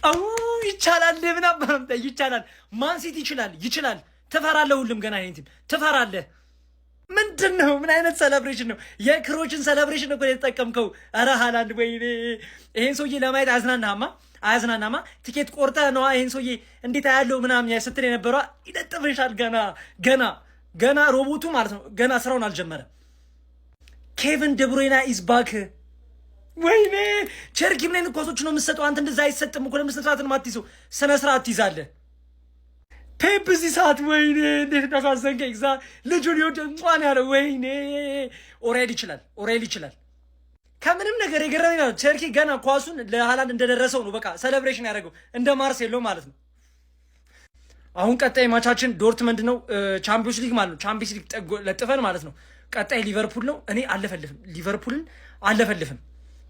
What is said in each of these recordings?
አው ይቻላል ምናምን ይቻላል። ማን ሲቲ ይችላል። ትፈራለህ። ሁሉም ገና ይሄን ቲም ትፈራለህ። ምንድነው? ምን አይነት ሴሌብሬሽን ነው? የክሮችን ሴሌብሬሽን እኮ የተጠቀምከው። ኧረ ሃላንድ ወይኔ! ይሄን ሰውዬ ለማየት አያዝናናማ። ቲኬት ቆርጠህ ነዋ ይሄን ሰውዬ እንዴት ያለው ምናምን ስትል የነበረው ይለጥፍሻል። ገና ሮቦቱ ማለት ነው። ገና ስራውን አልጀመረም። ኬቪን ደብሮይና ኢዝ ባክ። ወይኔ ቸርኪ ምን አይነት ኳሶች ነው የምትሰጠው አንተ? እንደዛ አይሰጥም እኮ ለምን ስነስርዓትን ማትይዘው? ስነስርዓት ትይዛለህ። ፔፕ እዚህ ሰዓት ወይኔ እንዴት እንዳሳዘንከኝ። ልጁን ይወድ እንኳን ያለው ወይኔ። ኦሬል ይችላል። ከምንም ነገር የገረመኝ ነው ቸርኪ ገና ኳሱን ለሃላንድ እንደደረሰው ነው በቃ ሴሌብሬሽን ያደረገው እንደ ማርሴሎ ማለት ነው። አሁን ቀጣይ ማቻችን ዶርትመንድ ነው፣ ቻምፒዮንስ ሊግ ማለት ነው። ቻምፒዮንስ ሊግ ለጥፈን ማለት ነው። ቀጣይ ሊቨርፑል ነው። እኔ ሊቨርፑልን አለፈልፍም።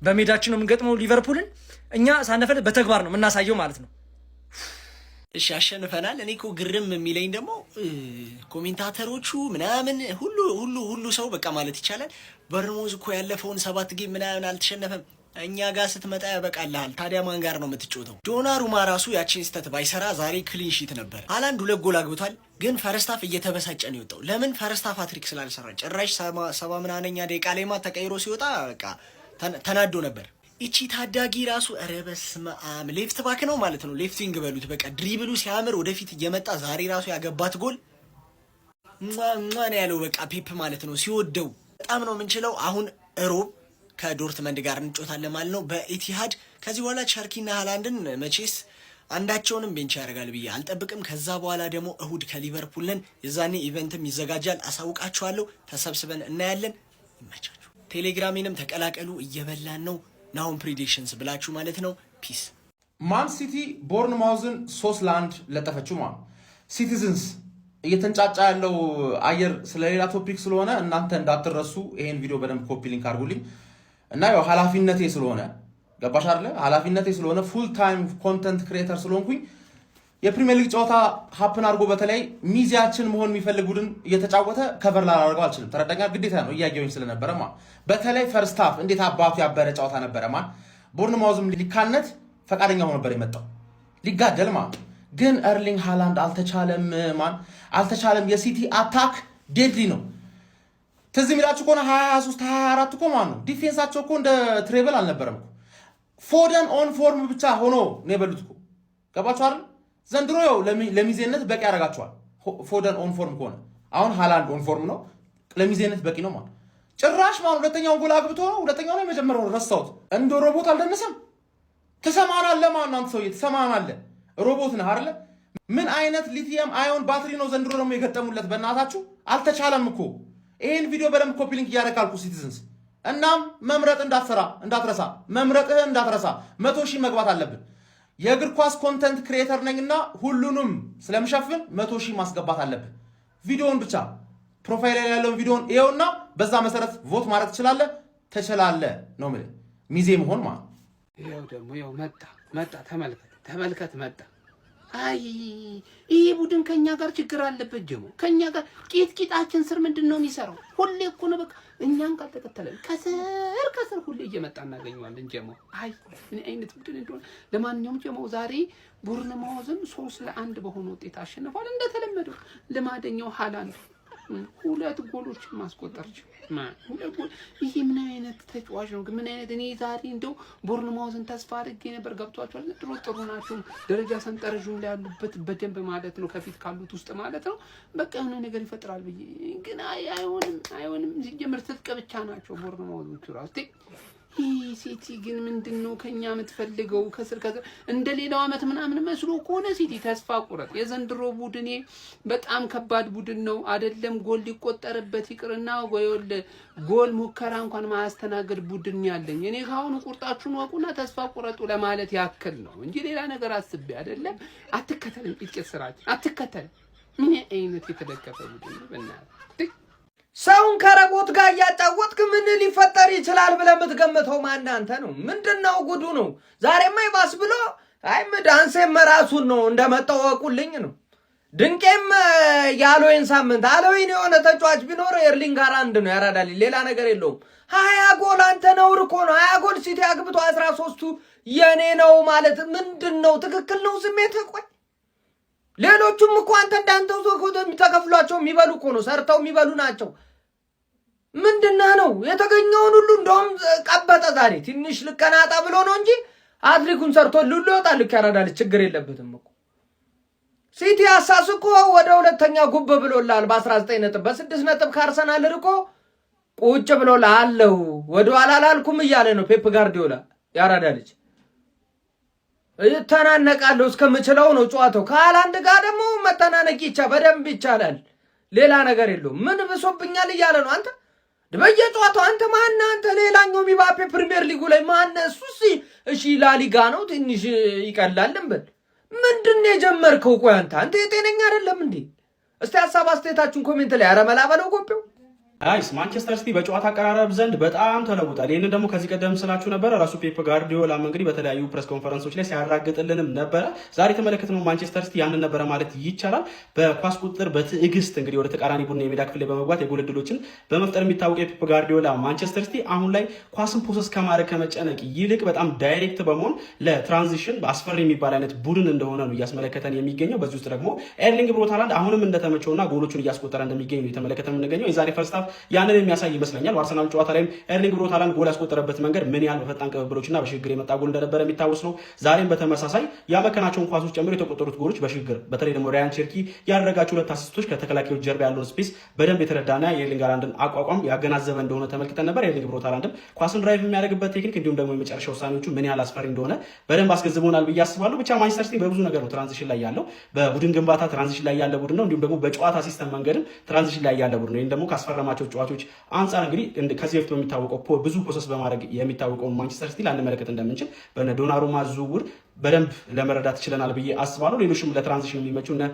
በሜዳችን ነው የምንገጥመው ሊቨርፑልን። እኛ ሳነፈል በተግባር ነው የምናሳየው ማለት ነው። እሺ አሸንፈናል። እኔ እኮ ግርም የሚለኝ ደግሞ ኮሜንታተሮቹ ምናምን ሁሉ ሰው በቃ ማለት ይቻላል በርሞዝ እኮ ያለፈውን 7 ጌም ምናምን አልተሸነፈም። እኛ ጋር ስትመጣ ያበቃልሃል። ታዲያ ማን ጋር ነው የምትጮተው? ዶናሩማ ራሱ ያቺን ስተት ባይሰራ ዛሬ ክሊን ሺት ነበር። ሃላንድ 2 ጎል አግብቷል፣ ግን ፈረስታፍ እየተበሳጨ ነው የወጣው። ለምን? ፈረስታፍ ሃትሪክ ስላልሰራ። ጭራሽ 70 ምናነኛ ደቂቃ ላይማ ተቀይሮ ሲወጣ በቃ ተናዶ ነበር። እቺ ታዳጊ ራሱ ኧረ በስመ አብ ሌፍት ባክ ነው ማለት ነው። ሌፍት ዊንግ በሉት በቃ። ድሪብሉ ሲያምር ወደፊት እየመጣ ዛሬ ራሱ ያገባት ጎል ነው ያለው በቃ ፔፕ ማለት ነው ሲወደው። በጣም ነው የምንችለው። አሁን እሮብ ከዶርትመንድ ጋር እንጮታለን ማለት ነው በኢቲሃድ። ከዚህ በኋላ ቸርኪና ሃላንድን መቼስ አንዳቸውንም ቤንች ያደርጋል ብዬ አልጠብቅም። ከዛ በኋላ ደግሞ እሁድ ከሊቨርፑል ነን። የዛኔ ኢቨንትም ይዘጋጃል፣ አሳውቃችኋለሁ። ተሰብስበን እናያለን። ይመቻችሁ። ቴሌግራሜንም ተቀላቀሉ። እየበላን ነው ናውን ፕሪዲክሽንስ ብላችሁ ማለት ነው። ፒስ። ማን ሲቲ ቦርንማውዝን 3-1 ለጠፈችው ማለት ሲቲዝንስ እየተንጫጫ ያለው አየር ስለሌላ ቶፒክ ስለሆነ እናንተ እንዳትረሱ ይሄን ቪዲዮ በደንብ ኮፒ ሊንክ አድርጉልኝ እና ያው ኃላፊነቴ ስለሆነ ገባሽ አይደለ? ኃላፊነቴ ስለሆነ ፉል ታይም ኮንተንት ክሪኤተር ስለሆንኩኝ የፕሪሚየር ሊግ ጨዋታ ሀፕን አድርጎ በተለይ ሚዚያችን መሆን የሚፈልግ ቡድን እየተጫወተ ከቨር ላደርገው አልችልም። ተረዳኛ? ግዴታ ነው እያየሁኝ ስለነበረ በተለይ ፈርስት ሃፍ እንዴት አባቱ ያበረ ጨዋታ ነበረ ቦርንማውዝም ሊካነት ፈቃደኛ ሆኖ ነበር የመጣው ሊጋደል ግን ኤርሊንግ ሃላንድ አልተቻለም። የሲቲ አታክ ዴድሊ ነው። ትዝ የሚላችሁ ከሆነ 23 24 እኮ ነው ዲፌንሳቸው እኮ እንደ ትሬብል አልነበረም። ፎደን ኦን ፎርም ብቻ ሆኖ ነው የበሉት እኮ ገባችሁ አይደል? ዘንድሮ ያው ለሚዜነት በቂ ያደርጋቸዋል። ፎደን ኦን ፎርም ከሆነ አሁን ሃላንድ ኦን ፎርም ነው፣ ለሚዜነት በቂ ነው ጭራሽ ሁለተኛውን ጎል አግብቶ ነው ሁለተኛው ላይ መጀመሪያውን ረሳሁት። እንደ ሮቦት አልደነሰም። ትሰማናለህ አንተ ሰውዬ ትሰማናለህ። ሮቦት ነህ አይደለ? ምን አይነት ሊቲየም አዮን ባትሪ ነው ዘንድሮ ደግሞ የገጠሙለት? በእናታችሁ አልተቻለም እኮ። ይሄን ቪዲዮ በደንብ ኮፒ ሊንክ እያደረጋልኩ ሲቲዝንስ። እናም መምረጥ እንዳትረሳ 100 ሺህ መግባት አለብን። የእግር ኳስ ኮንተንት ክሪኤተር ነኝና ሁሉንም ስለምሸፍን 100 ሺህ ማስገባት አለብን። ቪዲዮውን ብቻ ፕሮፋይል ላይ ያለውን ቪዲዮውን ይኸውና፣ በዛ መሰረት ቮት ማድረግ ትችላለህ ነው የምልህ። ሚዜ መሆን ይኸው ደግሞ ይኸው መጣ ተመልከት መጣ። አይ ይሄ ቡድን ከኛ ጋር ችግር አለበት። ጀሞ ከኛ ጋር ቂጣችን ስር ምንድነው የሚሰራው? ሁሌ እኮ ነው በቃ እኛን ካልተከተለን ከስር ሁሌ እየመጣ እናገኘዋለን። ጀሞ አይ ምን አይነት ቡድን እንደሆነ። ለማንኛውም ጀሞ ዛሬ ቦርንማውዝን 3-1 በሆነ ውጤት አሸንፏል። እንደተለመደው ልማደኛው ሃላንድ 2 ጎሎችን ማስቆጠር ይሄ ምን አይነት ተጫዋች ነው? ምን አይነት እኔ ዛሬ እንደው ቦርንማውዝን ተስፋ አድርጌ ነበር። ገብቷቸዋል። ጥሩ ናቸው ደረጃ ሰንጠረዡን ላይ ያሉበት በደንብ ማለት ነው፣ ከፊት ካሉት ውስጥ ማለት ነው። በቃ የሆነ ነገር ይፈጥራል ብዬ ግን አይሆንም። ሲጀምር ትጥቅ ብቻ ናቸው ቦርንማውዞቹ ራሱ። ሲቲ ግን ምንድነው ከኛ የምትፈልገው? ከስር እንደሌላው አመት ምናምን መስሎ ከሆነ ሲቲ ተስፋ ቁረጥ። የዘንድሮ ቡድኔ በጣም ከባድ ቡድን ነው። አይደለም ጎል ሊቆጠርበት ይቅርና ጎል ሙከራ እንኳን ማያስተናግድ ቡድን ያለኝ እኔ። ካሁኑ ቁርጣችሁን ወቁና ተስፋ ቁረጡ ለማለት ያክል ነው እንጂ ሌላ ነገር አስቤ አይደለም። አትከተልም፣ ጥቂት ስራችን አትከተልም። ምን አይነት የተደገፈ ቡድን በእናትህ ሰውን ከረቦት ጋር እያጫወትክ ምን ሊፈጠር ይችላል ብለህ የምትገምተው ማን አንተ ነው? ምንድነው ጉዱ ነው? ዛሬማ ይባስ ብሎ ዳንሴም ራሱን ነው እንደመጣው ወቁልኝ ነው። ድንቄም ያሎይን ሳምንት አሎይን የሆነ ተጫዋች ቢኖር ኤርሊንግ ሃላንድ ነው ያራዳል። ሌላ ነገር የለውም። 20 ጎል አንተ ነውር እኮ ነው። 20 ጎል ሲቲ አግብቶ 13ቱ የኔ ነው ማለት ምንድነው? ትክክል ነው ስሜት ቆይ ሌሎቹም እኮ አንተ እንዳንተው ተከፍሏቸው የሚበሉ እኮ ነው ሰርተው የሚበሉ ናቸው። ምንድነው ነው የተገኘውን ሁሉ እንደውም ቀበጠ ዛሬ ትንሽ ልቀናጣ ብሎ ነው እንጂ አትሪኩን ሰርቶ ሁሉ ይወጣል። ያራዳል ችግር የለበትም እኮ ሲቲ አሳስ እኮ ወደ ሁለተኛ ጉብ ብሎላል በ19 ነጥብ በ6 ነጥብ ከአርሰናል ርቆ ቁጭ ብሎላል። ወደ ኋላ አላልኩም እያለ ነው ፔፕ ጋርዲዮላ ያራዳል። ተናነቃለሁ እስከምችለው ነው ጨዋታው። ከሃላንድ ጋር ደግሞ መተናነቅ በደንብ ይቻላል። ሌላ ነገር የለውም። ምን ብሶብኛል እያለ ነው አንተ በየጨዋታው አንተ ማን አንተ ሌላኛው ሚባፔ ፕሪሚየር ሊጉ ላይ ማን እሱስ እሺ ላሊጋ ነው ትንሽ ይቀላልም በል ምንድነው የጀመርከው? ቆይ አንተ የጤነኛ አይደለም እንዴ? እስቲ ሐሳብ አስተያየታችሁን ኮሜንት ላይ አረመላበለው ጎጴው አይስ ማንቸስተር ሲቲ በጨዋታ አቀራረብ ዘንድ በጣም ተለውጧል። ይሄንን ደግሞ ከዚህ ቀደም ስላችሁ ነበር። ራሱ ፔፕ ጋርዲዮላም እንግዲህ በተለያዩ ፕሬስ ኮንፈረንሶች ላይ ሲያራግጥልንም ነበር። ዛሬ የተመለከትነው ማንቸስተር ሲቲ ያንን ነበረ ማለት ይቻላል። በኳስ ቁጥጥር በትዕግስት እንግዲህ ወደ ተቃራኒ ቡድን የሜዳ ክፍል ላይ በመግባት የጎል ዕድሎችን በመፍጠር የሚታወቀው የፔፕ ጋርዲዮላ ማንቸስተር ሲቲ አሁን ላይ ኳስን ፖሰስ ከማድረግ ከመጨነቅ ይልቅ በጣም ዳይሬክት በመሆን ለትራንዚሽን አስፈሪ የሚባል አይነት ቡድን እንደሆነ ነው እያስመለከተን የሚገኘው። በዚህ ውስጥ ደግሞ ኤርሊንግ ብሮት ሃላንድ አሁንም እንደተመቸውና ጎሎቹን እያስቆጠረ እንደሚገኝ ነው የተመለከተን የምንገኘው። የዛሬ ፈርስት ሃፍ ያንን የሚያሳይ ይመስለኛል። በአርሰናል ጨዋታ ላይም ኤርሊንግ ብሮት ሃላንድ ጎል ያስቆጠረበት መንገድ ምን ያህል በፈጣን ቅብብሎችና በሽግግር የመጣ ጎል እንደነበረ የሚታወስ ነው። ዛሬም በተመሳሳይ ያመከናቸውን ኳሶች ጨምሮ የተቆጠሩት ጎሎች በሽግግር በተለይ ደግሞ ራያን ቸርኪ ያደረጋቸው 2 አሲስቶች ከተከላካዮች ጀርባ ያለውን ስፔስ በደንብ የተረዳና የኤርሊንግ ሃላንድን አቋቋም ያገናዘበ እንደሆነ ተመልክተን ነበር። ኤርሊንግ ብሮት ሃላንድም ኳስን ድራይቭ የሚያደርግበት ቴክኒክ እንዲሁም ደግሞ የመጨረሻ ውሳኔዎቹ ምን ያህል አስፈሪ እንደሆነ በደንብ አስገዝቦናል ብዬ አስባለሁ። ብቻ ማንቸስተር ሲቲ በብዙ ነገር ነው ትራንዚሽን ላይ ያለው። በቡድን ግንባታ ትራንዚሽን ላይ ያለ ቡድን ነው። እንዲሁም ደግሞ በጨዋታ ሲስተም መንገድም ትራንዚሽን ላይ ያለ ቡድን ነው። ይሄን ደግሞ ካስፈረማቸው ጨዋቾች አንጻር እንግዲህ ከዚህ በፊት በሚታወቀው ብዙ ፕሮሰስ በማድረግ የሚታወቀው ማንቸስተር ሲቲ ላንመለከት እንደምንችል በነ ዶናሩማ ዝውውር በደንብ ለመረዳት ይችላል ብዬ አስባለሁ። ሌሎችም ለትራንዚሽን የሚመቹ እነ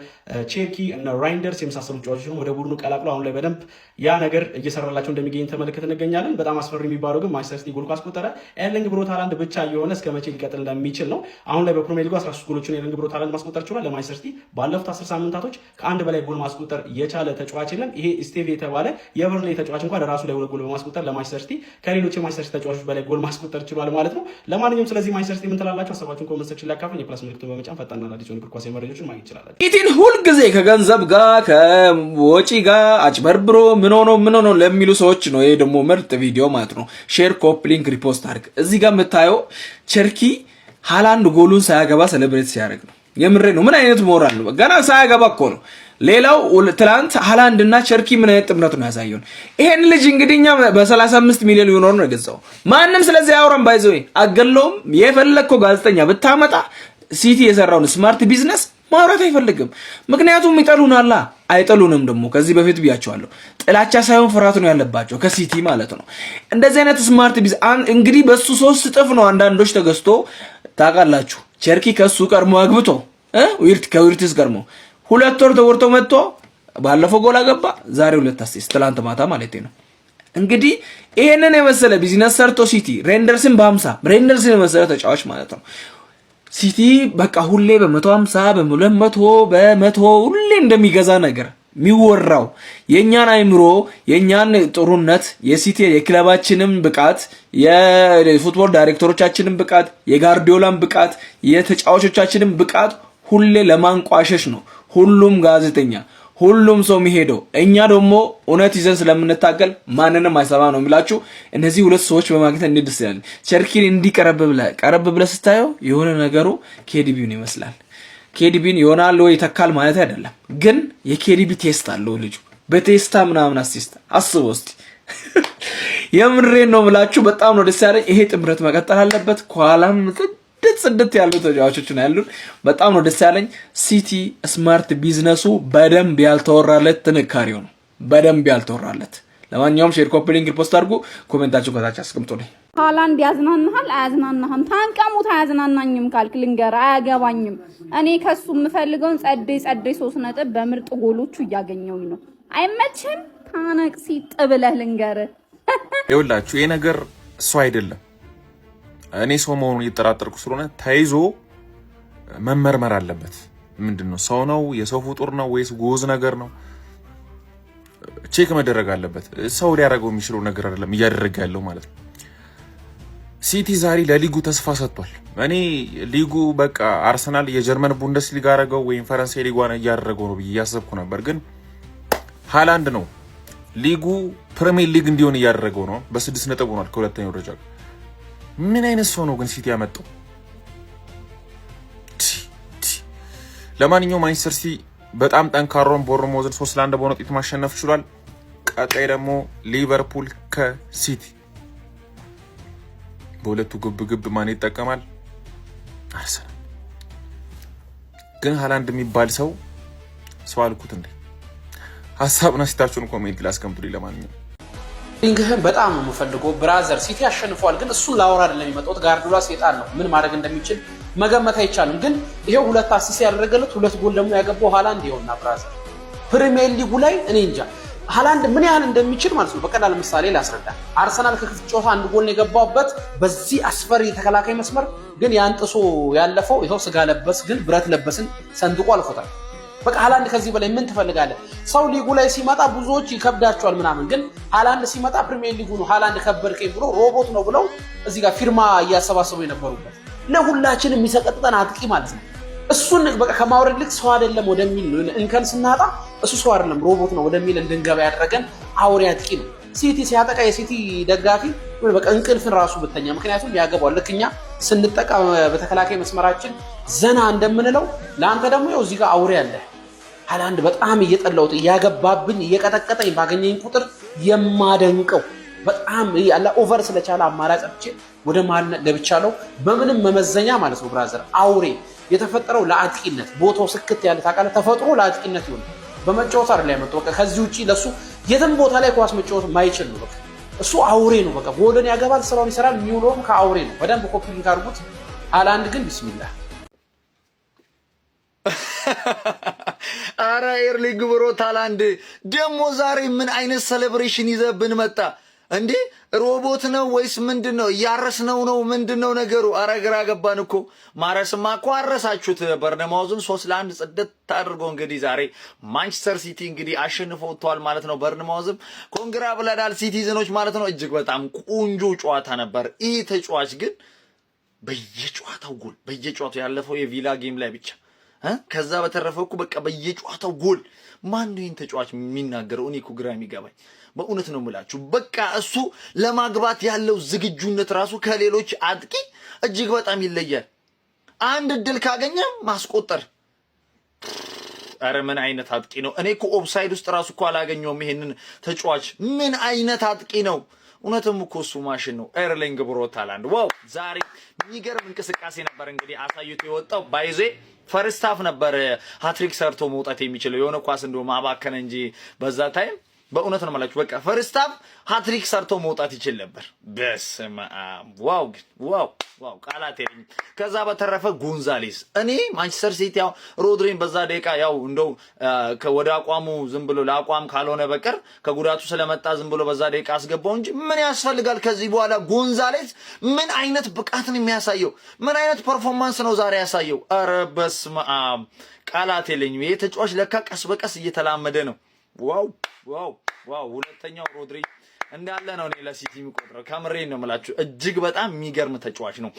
ቼርኪ እነ ራይንደርስ የመሳሰሉ ጨዋቾች ወደ ቡድኑ ቀላቅሎ አሁን ላይ በደንብ ያ ነገር እየሰራላቸው እንደሚገኝ ተመልክተን እንገኛለን። በጣም አስፈሪ የሚባለው ግን ማንቸስተር ሲቲ ጎል ካስቆጠረ ኤርሊንግ ብሮት ሃላንድ ብቻ የሆነ እስከ መቼ ሊቀጥል እንደሚችል ነው። አሁን ላይ በፕሪሚየር ሊጉ 13 ጎሎችን ኤርሊንግ ብሮት ሃላንድ ማስቆጠር ችሏል። ለማንቸስተር ሲቲ ባለፉት 10 ሳምንታቶች ከአንድ በላይ ጎል ማስቆጠር የቻለ ተጫዋች የለም። ይሄ ስቴቭ የተባለ የበርንሌይ ተጫዋች እንኳን ለራሱ ላይ 2 ጎል በማስቆጠር ለማንቸስተር ሲቲ ከሌሎች የማንቸስተር ሲቲ ተጫዋቾች በላይ ጎል ማስቆጠር ችሏል ማለት ነው። ለማንኛውም ስለዚህ ማንቸስተር ሲቲ ምን ትላላችሁ? ሀሳባችሁን ኮሜንት ሴክሽን ላይ አካፍሉኝ። የፕላስ ምልክቱን በመጫን ፈጣንና አዲስ የሆኑ እግር ኳስ መረጃዎችን ማግኘት ይችላል። ኢቲን ሁልጊዜ ከገንዘብ ጋር ከወጪ ጋር አጭበርብሮ ምን ሆኖ ለሚሉ ሰዎች ነው ይሄ ደግሞ ምርጥ ቪዲዮ ማለት ነው። ሼር፣ ኮፒ ሊንክ፣ ሪፖስት አድርግ። እዚህ ጋር የምታየው ቸርኪ ሃላንድ ጎሉን ሳያገባ ሴሌብሬት ሲያደርግ ነው። የምሬ ነው። ምን አይነት ሞራል ነው? ገና ሳያገባ እኮ ነው። ሌላው ትላንት ሃላንድ እና ቸርኪ ምን አይነት ጥምረት ነው ያሳየው። ይሄን ልጅ እንግዲህ እኛ በ35 ሚሊዮን ዩሮ ነው የገዛው። ማንም ስለዚህ አውራን ባይዘው አገለውም የፈለከው ጋዜጠኛ ብታመጣ ሲቲ የሰራውን ስማርት ቢዝነስ ማውራት አይፈልግም። ምክንያቱም ይጠሉናላ። አይጠሉንም ደግሞ ከዚህ በፊት ብያቸዋለሁ። ጥላቻ ሳይሆን ፍርሃት ነው ያለባቸው ከሲቲ ማለት ነው። እንደዚህ አይነት ስማርት ቢዝነስ እንግዲህ በሱ 3 እጥፍ ነው አንዳንዶች ተገዝቶ ታውቃላችሁ። ቸርኪ ከሱ ቀርሞ አግብቶ ከዊርትስ ቀርሞ 2 ወር ተወርቶ መጥቶ ባለፈው ጎል አገባ። ዛሬ 2 አሲስት ትላንት ማታ ማለት ነው። እንግዲህ ይሄንን የመሰለ ቢዝነስ ሰርቶ ሲቲ ሬንደርስን በ50 ሬንደርስን የመሰለ ተጫዋች ማለት ነው ሲቲ በቃ ሁሌ በ150 በ200 በ100 ሁሌ እንደሚገዛ ነገር የሚወራው የኛን አይምሮ የኛን ጥሩነት የሲቲ የክለባችንን ብቃት የፉትቦል ዳይሬክተሮቻችንን ብቃት የጋርዲዮላን ብቃት የተጫዋቾቻችንን ብቃት ሁሌ ለማንቋሸሽ ነው ሁሉም ጋዜጠኛ ሁሉም ሰው የሚሄደው። እኛ ደግሞ እውነት ይዘን ስለምንታገል ማንንም አይሰማ ነው የሚላችሁ። እነዚህ 2 ሰዎች በማግኘት እንድስ ይላል። ቸርኪን እንዲቀርብ ብለ ስታየው የሆነ ነገሩ ኬዲቢን ይመስላል። ኬዲቢን ይሆናል ወይ ተካል ማለት አይደለም፣ ግን የኬዲቢ ቴስት አለው ልጁ። በቴስታ ምናምን አሲስት አስበው እስቲ። የምሬን ነው የምላችሁ። በጣም ነው ደስ ያለኝ። ይሄ ጥምረት መቀጠል አለበት። ኳላም ጽድት ያሉ ተጫዋቾች ነው ያሉን። በጣም ነው ደስ ያለኝ። ሲቲ ስማርት ቢዝነሱ በደንብ ያልተወራለት ጥንካሬው ነው፣ በደንብ ያልተወራለት። ለማንኛውም ሼር፣ ኮፒ ሊንክ፣ ሪፖስት አድርጉ። ኮሜንታችሁ ከታች አስቀምጡልኝ። ሃላንድ ያዝናናሃል አያዝናናህም? ታንቀሙት አያዝናናኝም ካልክ ልንገር፣ አያገባኝም። እኔ ከሱ የምፈልገውን ጸደይ 3 ነጥብ በምርጥ ጎሎቹ እያገኘውኝ ነው። አይመችም? ታነቅሲ ጥብለህ ልንገር። ይኸውላችሁ ይሄ ነገር እሱ አይደለም። እኔ ሰው መሆኑን እየተጠራጠርኩ ስለሆነ ተይዞ መመርመር አለበት። ምንድነው? ሰው ነው? የሰው ፍጡር ነው ወይስ ጎዝ ነገር ነው? ቼክ መደረግ አለበት። ሰው ሊያደርገው የሚችለው ነገር አይደለም እያደረገ ያለው ማለት ነው። ሲቲ ዛሬ ለሊጉ ተስፋ ሰጥቷል። እኔ ሊጉ በቃ አርሰናል የጀርመን ቡንደስሊጋ አደረገው ወይም ፈረንሳይ ሊጓን እያደረገው ነው ብዬ እያሰብኩ ነበር፣ ግን ሃላንድ ነው ሊጉ ፕሪሚየር ሊግ እንዲሆን እያደረገው ነው። በ6 ነጥብ ሆኗል ከሁለተኛው ደረጃ። ምን አይነት ሰው ነው ግን ሲቲ ያመጣው? ለማንኛውም ማንቸስተር ሲቲ በጣም ጠንካራውን ቦርንሞዝን 3-1 በሆነ ውጤት ማሸነፍ ችሏል። ቀጣይ ደግሞ ሊቨርፑል ከሲቲ በሁለቱ ግብ ማን ይጠቀማል? አርሰናል። ግን ሃላንድ የሚባል ሰው አልኩት እንዴ? ሀሳብና ሲታችሁን ኮሜንት ላይ አስቀምጡልኝ። ለማንኛውም ሊንግህን በጣም ነው የምፈልገው ብራዘር። ሲቲ አሸንፏል፣ ግን እሱን ላወራ አይደለም የመጣሁት። ጋርዲዮላ ሴጣን ነው፣ ምን ማድረግ እንደሚችል መገመት አይቻልም። ግን ይሄው 2 አሲስት ያደረገለት 2 ጎል ደግሞ ያገባው ሃላንድ ይሆንና ብራዘር ፕሪሚየር ሊጉ ላይ እኔ እንጃ ሃላንድ ምን ያህል እንደሚችል ማለት ነው። በቀላል ምሳሌ ላስረዳ። አርሰናል ከክፍት ጨዋታ 1 ጎል ነው የገባበት በዚህ አስፈሪ ተከላካይ መስመር፣ ግን ያንጥሶ ያለፈው ይሄው ስጋ ለበስ ግን ብረት ለበስን ሰንጥቆ አልፎታል። በቃ ሃላንድ ከዚህ በላይ ምን ትፈልጋለህ? ሰው ሊጉ ላይ ሲመጣ ብዙዎች ይከብዳቸዋል ምናምን፣ ግን ሃላንድ ሲመጣ ፕሪሚየር ሊጉ ነው ሃላንድ ከበድከኝ ብሎ ሮቦት ነው ብለው እዚህ ጋር ፊርማ እያሰባሰቡ የነበሩበት ለሁላችንም የሚሰቀጥጠን አጥቂ ማለት ነው። እሱን በቃ ከማውረድ ልክ ሰው አይደለም ወደሚል ነው እንከን ስናጣ እሱ ሰው አይደለም ሮቦት ነው ወደሚል እንድንገባ ያደረገን አውሬ አጥቂ ነው። ሲቲ ሲያጠቃ የሲቲ ደጋፊ በቃ እንቅልፍን ራሱ ብተኛ፣ ምክንያቱም ያገባዋል። ልክኛ ስንጠቃ በተከላካይ መስመራችን ዘና እንደምንለው ለአንተ ደግሞ ያው እዚህ ጋር አውሬ አለ። ሃላንድ በጣም እየጠላሁት እያገባብኝ እየቀጠቀጠኝ ባገኘኝ ቁጥር የማደንቀው በጣም ያለ ኦቨር ስለቻለ አማራጭ አጥቼ ወደ መሀል ገብቻለሁ። በምንም መመዘኛ ማለት ነው ብራዘር አውሬ የተፈጠረው ለአጥቂነት ቦታው ስክት ያለ ታውቃለህ፣ ተፈጥሮ ለአጥቂነት ይሆን በመጫወት አይደል ያመጣው። በቃ ከዚህ ውጪ ለሱ የትም ቦታ ላይ ኳስ መጫወት ማይችል ነው። በቃ እሱ አውሬ ነው። በቃ ጎልን ያገባል፣ ስራውን ይሰራል፣ የሚውለውም ከአውሬ ነው። በደንብ ኮፒ ሊንክ አድርጉት። ሃላንድ ግን ቢስሚላህ አረ ኤርሊንግ ብሮት ሃላንድ ደግሞ ዛሬ ምን አይነት ሴሌብሬሽን ይዘብን መጣ እንዴ? ሮቦት ነው ወይስ ምንድነው? እያረስነው ነው ምንድነው ነገሩ? አረ ግራ ገባን እኮ። ማረስማ እኮ አረሳችሁት። በርነማውዝን 3-1 ጽድት አድርጎ እንግዲህ ዛሬ ማንቸስተር ሲቲ እንግዲህ አሸንፎ ወጥቷል ማለት ነው። በርነማውዝም ኮንግራ ብለናል ሲቲዝኖች ማለት ነው። እጅግ በጣም ቆንጆ ጨዋታ ነበር። ይህ ተጫዋች ግን በየጨዋታው ጎል በየጨዋታው ያለፈው የቪላ ጌም ላይ ብቻ ከዛ በተረፈ እኮ በቃ በየጨዋታው ጎል። ማን ነው ይህን ተጫዋች የሚናገረው? እኔ እኮ ግራ የሚገባኝ በእውነት ነው የምላችሁ። በቃ እሱ ለማግባት ያለው ዝግጁነት ራሱ ከሌሎች አጥቂ እጅግ በጣም ይለያል። አንድ እድል ካገኘ ማስቆጠር። አረ ምን አይነት አጥቂ ነው! እኔ እኮ ኦፍሳይድ ውስጥ ራሱ እኮ አላገኘውም ይሄንን ተጫዋች። ምን አይነት አጥቂ ነው! እውነትም እኮ እሱ ማሽን ነው። ኤርሊንግ ብሮት ሃላንድ ዋው! ዛሬ የሚገርም እንቅስቃሴ ነበር እንግዲህ አሳይቶ የወጣው። ባይዜ ፈርስት ሃፍ ነበር ሃትሪክ ሰርቶ መውጣት የሚችለው። የሆነ ኳስ እንደው ማባከነ እንጂ በዛ ታይም በእውነት ነው ማለት በቃ ፈርስት ሃፍ ሃትሪክ ሰርቶ መውጣት ይችል ነበር። በስመ አብ ዋው! ዋው ቃላት የለኝም። ከዛ በተረፈ ጎንዛሌስ እኔ ማንቸስተር ሲቲ ያው ሮድሪን በዛ ደቂቃ ያው እንደው ወደ አቋሙ ዝም ብሎ ለአቋም ካልሆነ በቀር ከጉዳቱ ስለመጣ ዝም ብሎ በዛ ደቂቃ አስገባው እንጂ ምን ያስፈልጋል ከዚህ በኋላ? ጎንዛሌስ ምን አይነት ብቃትን የሚያሳየው ምን አይነት ፐርፎርማንስ ነው ዛሬ ያሳየው? አረ በስመ አብ ቃላት የለኝም። ይሄ ተጫዋች ለካ ቀስ በቀስ እየተላመደ ነው። ዋው! ሁለተኛው ሮድሪ እንዳለ ነው እኔ ለሲቲ የሚቆጥረው። ከምሬን ነው የምላችሁ። እጅግ በጣም የሚገርም ተጫዋች ነው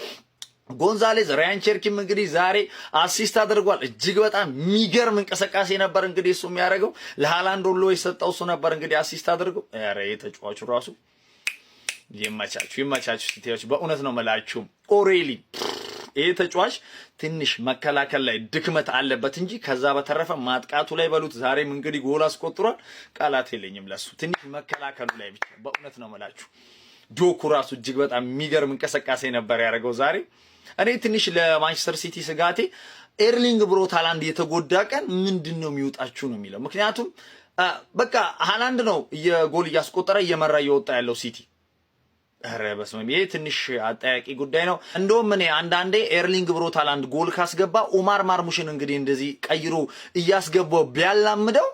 ጎንዛሌዝ። ራያን ቸርኪም እንግዲህ ዛሬ አሲስት አድርጓል። እጅግ በጣም የሚገርም እንቅስቃሴ ነበር እንግዲህ እሱ የሚያደርገው። ለሃላንድ ሁሉ የሰጠው እሱ ነበር እንግዲህ አሲስት አድርገው። ኧረ የተጫዋቹ ራሱ ይመቻችሁ ሲቲዎች፣ በእውነት ነው የምላችሁ። ኦሬሊ ይሄ ተጫዋች ትንሽ መከላከል ላይ ድክመት አለበት እንጂ ከዛ በተረፈ ማጥቃቱ ላይ በሉት። ዛሬም እንግዲህ ጎል አስቆጥሯል። ቃላት የለኝም ለሱ። ትንሽ መከላከሉ ላይ ብቻ በእውነት ነው የምላችሁ። ዶኩ ራሱ እጅግ በጣም የሚገርም እንቅስቃሴ ነበር ያደረገው ዛሬ። እኔ ትንሽ ለማንቸስተር ሲቲ ስጋቴ ኤርሊንግ ብሮት ሃላንድ የተጎዳ ቀን ምንድን ነው የሚወጣችሁ ነው የሚለው። ምክንያቱም በቃ ሃላንድ ነው የጎል እያስቆጠረ እየመራ እየወጣ ያለው ሲቲ። ኧረ በስመ አብ! ይሄ ትንሽ አጠያቂ ጉዳይ ነው። እንደውም እኔ አንዳንዴ ኤርሊንግ ብሮት ሃላንድ ጎል ካስገባ ኦማር ማርሙሽን እንግዲህ እንደዚህ ቀይሮ እያስገባው ቢያላምደው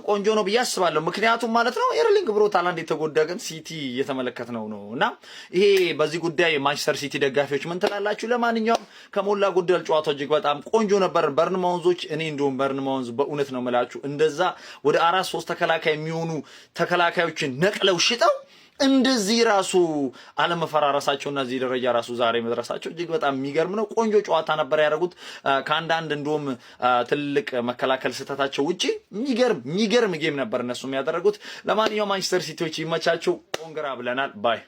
ቆንጆ ነው ብዬ አስባለሁ። ምክንያቱም ማለት ነው ኤርሊንግ ብሮት ሃላንድ የተጎዳ ግን ሲቲ እየተመለከትነው ነው እና ይሄ በዚህ ጉዳይ ማንቸስተር ሲቲ ደጋፊዎች ምን ትላላችሁ? ለማንኛውም ከሞላ ጎደል ጨዋታው እጅግ በጣም ቆንጆ ነበር። በርንማውንዞች እኔ እንደውም በርንማውንዝ በእውነት ነው የምላችሁ እንደዛ ወደ 4-3 ተከላካይ የሚሆኑ ተከላካዮችን ነቅለው ሽጠው እንደዚህ ራሱ አለመፈራረሳቸውና እዚህ ደረጃ ራሱ ዛሬ መድረሳቸው እጅግ በጣም የሚገርም ነው። ቆንጆ ጨዋታ ነበር ያደረጉት። ከአንዳንድ እንደውም ትልቅ መከላከል ስህተታቸው ውጪ የሚገርም ጌም ነበር እነሱም ያደረጉት። ለማንኛውም ማንቸስተር ሲቲዎች ይመቻቸው። ኮንግራ ብለናል። ባይ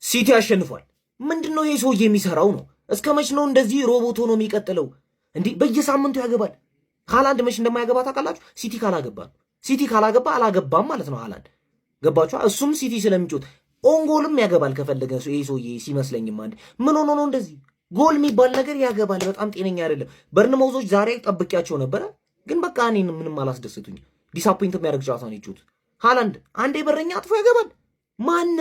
ሲቲ አሸንፏል። ምንድነው ይሄ ሰውዬ የሚሰራው ነው? እስከ መች ነው እንደዚህ ሮቦት ሆኖ የሚቀጥለው? እንዲህ በየሳምንቱ ያገባል። ሃላንድ መች እንደማያገባ ታውቃላችሁ? ሲቲ ካላገባ ነው። ሲቲ ካላገባ አላገባም ማለት ነው ሃላንድ። ገባችሁ? እሱም ሲቲ ስለሚጮት ኦንጎልም ያገባል ከፈለገ ይሄ ሰውዬ ሲመስለኝም። አንድ ምን ሆኖ ነው እንደዚህ ጎል የሚባል ነገር ያገባል? በጣም ጤነኛ አይደለም። በርንማውዞች ዛሬ ጠብቂያቸው ነበረ፣ ግን በቃ እኔን ምንም አላስደሰቱኝ። ዲስአፖይንት የሚያደርግ ጨዋታ ነው የጮት። ሃላንድ አንዴ በረኛ አጥፎ ያገባል። ማነ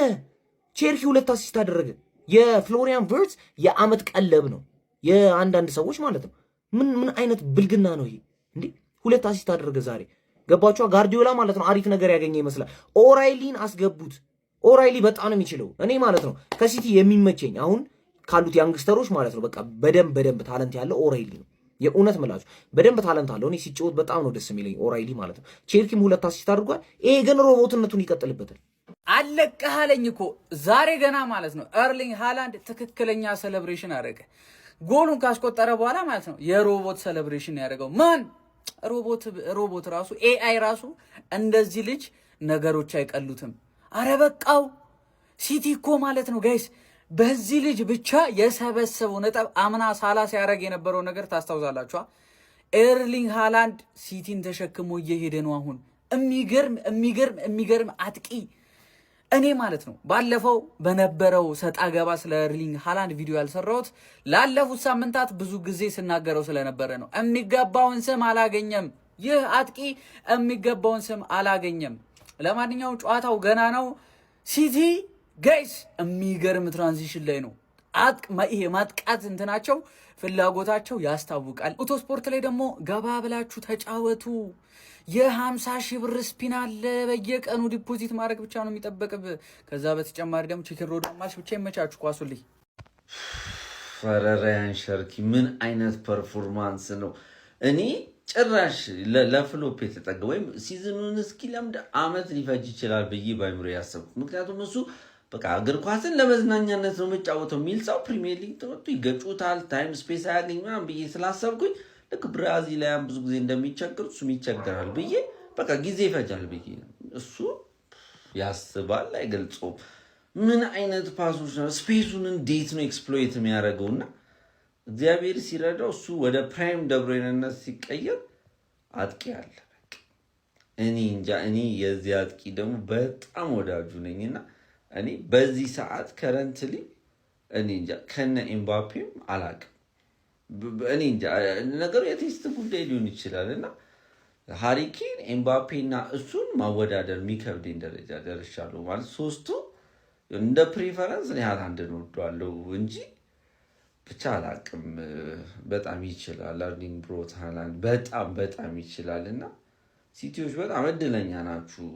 ቼርኪ 2 አሲስት አደረገ። የፍሎሪያን ቨርትዝ የአመት ቀለብ ነው የአንዳንድ ሰዎች ማለት ነው። ምን አይነት ብልግና ነው ይሄ እንዴ? 2 አሲስት አደረገ ዛሬ። ገባችኋ? ጋርዲዮላ ማለት ነው አሪፍ ነገር ያገኘ ይመስላል። ኦራይሊን አስገቡት። ኦራይሊ በጣም ነው የሚችለው። እኔ ማለት ነው ከሲቲ የሚመቸኝ አሁን ካሉት ያንግስተሮች ማለት ነው በቃ በደንብ ታለንት ያለው ኦራይሊ ነው። የእውነት ምላችሁ በደንብ ታለንት አለው። እኔ ሲጫወት በጣም ነው ደስ የሚለኝ ኦራይሊ ማለት ነው። ቼርኪም 2 አሲስት አድርጓል። ይሄ ግን ሮቦትነቱን ይቀጥልበታል። አለቀሃለኝ እኮ ዛሬ ገና ማለት ነው ኤርሊንግ ሃላንድ ትክክለኛ ሴሌብሬሽን አደረገ። ጎሉን ካስቆጠረ በኋላ ማለት ነው የሮቦት ሴሌብሬሽን ያደረገው ማን? ሮቦት ራሱ ኤአይ ራሱ እንደዚህ ልጅ ነገሮች አይቀሉትም። አረ በቃው። ሲቲ እኮ ማለት ነው ጋይስ በዚህ ልጅ ብቻ የሰበሰበው ነጥብ አምና ሳላ ሲያደርግ የነበረው ነገር ታስታውሳላችኋ? ኤርሊንግ ሃላንድ ሲቲን ተሸክሞ እየሄደ ነው አሁን። የሚገርም አጥቂ። እኔ ማለት ነው ባለፈው በነበረው ሰጣ ገባ ስለ ኤርሊንግ ሃላንድ ቪዲዮ ያልሰራሁት ላለፉት ሳምንታት ብዙ ጊዜ ስናገረው ስለነበረ ነው። የሚገባውን ስም አላገኘም። ይህ አጥቂ የሚገባውን ስም አላገኘም። ለማንኛውም ጨዋታው ገና ነው። ሲቲ ጋይስ የሚገርም ትራንዚሽን ላይ ነው። ይሄ ማጥቃት እንትናቸው ፍላጎታቸው ያስታውቃል። ኦቶ ስፖርት ላይ ደግሞ ገባ ብላችሁ ተጫወቱ። የ50,000 ብር ስፒን አለ። በየቀኑ ዲፖዚት ማድረግ ብቻ ነው የሚጠበቅብ። ከዛ በተጨማሪ ደግሞ ቺክን ሮድ ማች ብቻ ይመቻችሁ። ኳሱልኝ ፈረራያን ሸርኪ ምን አይነት ፐርፎርማንስ ነው? እኔ ጭራሽ ለፍሎፕ የተጠጋ ወይም ሲዝኑን እስኪለምድ አመት ሊፈጅ ይችላል ብዬ ባይምሮ ያሰብኩት። ምክንያቱም እሱ በቃ እግር ኳስን ለመዝናኛነት ነው የምጫወተው የሚል ሰው ፕሪሚየር ሊግ ተወጥቶ ይገጩታል፣ ታይም ስፔስ አያገኝም ብዬ ስላሰብኩኝ ልክ ብራዚላውያን ብዙ ጊዜ እንደሚቸገሩ እሱም ይቸገራል ብዬ በቃ ጊዜ ይፈጃል ብዬ ነው። እሱ ያስባል አይገልጾም። ምን አይነት ፓሶች ነው! ስፔሱን እንዴት ነው ኤክስፕሎይት የሚያደርገውና እግዚአብሔር ሲረዳው እሱ ወደ ፕራይም ደብሮይነነት ሲቀየር አጥቂ አለ። በቃ እኔ እንጃ። እኔ የዚህ አጥቂ ደግሞ በጣም ወዳጁ ነኝና እኔ በዚህ ሰዓት ከረንትሊ እኔ እንጃ ከነ ኤምባፔም አላቅም። እኔ እንጃ ነገሩ የቴስት ጉዳይ ሊሆን ይችላል እና ሃሪኬን ኤምባፔና እሱን ማወዳደር የሚከብደኝ ደረጃ ደርሻለሁ። ማለት ሶስቱ እንደ ፕሪፈረንስ እኔ ሃላንድን እወደዋለሁ እንጂ ብቻ አላቅም። በጣም ይችላል ኤርሊንግ ብሮት ሃላንድ በጣም ይችላል እና ሲቲዎች በጣም እድለኛ ናችሁ።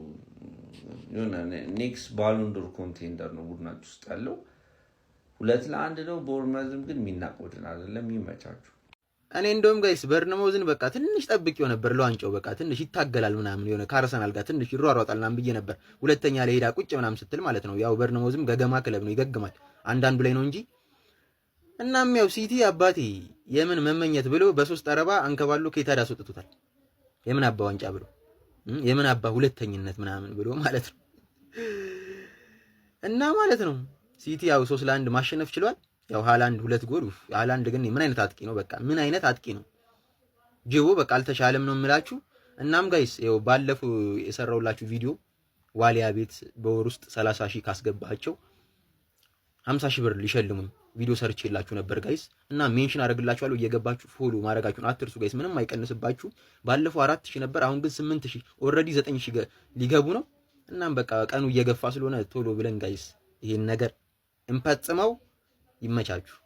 ኔክስት ባሎንዶር ኮንቴንደር ነው ቡድናችሁ ውስጥ ያለው። 2-1 ነው። ቦርመዝም ግን የሚናቅ ቡድን አይደለም። ይመቻችሁ። እኔ እንደውም ጋይስ በርንማውዝን በቃ ትንሽ ጠብቄው ነበር ለዋንጫው በቃ ትንሽ ይታገላል ምናምን የሆነ ከአርሰናል ጋር ትንሽ ይሯሯጣል ምናምን ብዬ ነበር። ሁለተኛ ላይ ሄዳ ቁጭ ምናምን ስትል ማለት ነው። ያው በርንማውዝም ገገማ ክለብ ነው ይገግማል አንዳንዱ ላይ ነው እንጂ። እናም ያው ሲቲ አባቴ የምን መመኘት ብሎ በ3 ጠረባ አንከባሎ ከታዳ አስወጥቶታል። የምን አባ ዋንጫ ብሎ የምን አባ ሁለተኝነት ምናምን ብሎ ማለት ነው። እና ማለት ነው ሲቲ ያው 3-1 ማሸነፍ ችሏል። ያው ሃላንድ 2 ጎል። ሃላንድ ግን ምን አይነት አጥቂ ነው! በቃ ምን አይነት አጥቂ ነው! ጂቦ በቃ አልተሻለም ነው የምላችሁ። እናም ጋይስ ያው ባለፈው የሰራውላችሁ ቪዲዮ ዋሊያ ቤት በወር ውስጥ 30,000 ካስገባቸው 50,000 ብር ሊሸልሙኝ ቪዲዮ ሰርቼላችሁ ነበር ጋይስ። እና ሜንሽን አደርግላችኋለሁ እየገባችሁ ፎሎ ማድረጋችሁን አትርሱ ጋይስ። ምንም አይቀንስባችሁ። ባለፈው 4,000 ነበር፣ አሁን ግን 8,000 ኦልሬዲ 9,000 ሊገቡ ነው። እናም በቃ ቀኑ እየገፋ ስለሆነ ቶሎ ብለን ጋይስ ይሄን ነገር እንፈጽመው። ይመቻችሁ።